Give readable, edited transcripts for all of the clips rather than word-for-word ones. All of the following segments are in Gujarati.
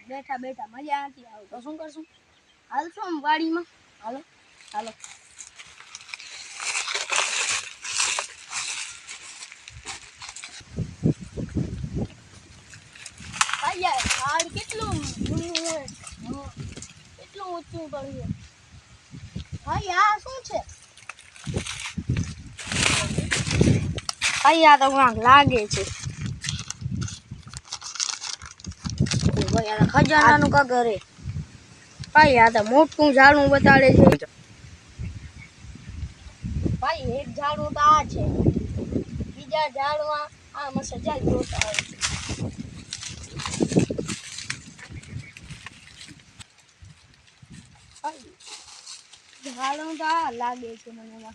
બેઠા બેઠા મજા નથી આવે તો શું કરશું? હાલશો આમ વાડીમાં? હાલો હાલો. ભાઈ યાર ઝાડ કેટલું ઊંચું હોય, કેટલું ઊંચું પડ્યું. ભાઈ આ શું છે? ભાઈ આ તો ક્યાંક લાગે છે. ભાઈ આ ખજાનાનું કા ઘરે. ભાઈ આ તો મોટું ઝાડું બતાડે છે. ભાઈ એક ઝાડું તો આ છે, બીજા ઝાડમાં આમાં સજા જોતા હોય છે. ઝાડું તો આ લાગે છે મને.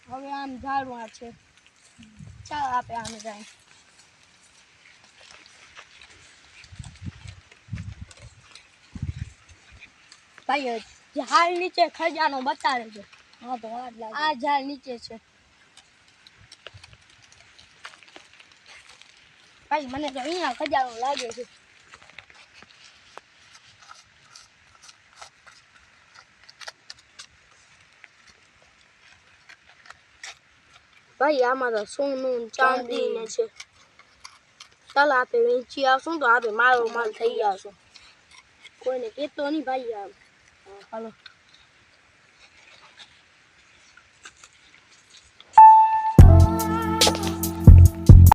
હવે આમ ઝાડું આ છે. ચાલ આપે આને જાય. ભાઈ ઝાડ નીચે ખજાનો બતાડે છે. હા તો આ ઝાડ નીચે છે. ભાઈ મને તો અહીંયા ખજાનો લાગે છે. ભાઈ આમાં તો સોનું ચાંદી ને છે. ચાલ આપે વેચી આવશું તો આપે મારો માલ થઈ આવશું. કોઈને કેતો નહીં ભાઈ. હાલો.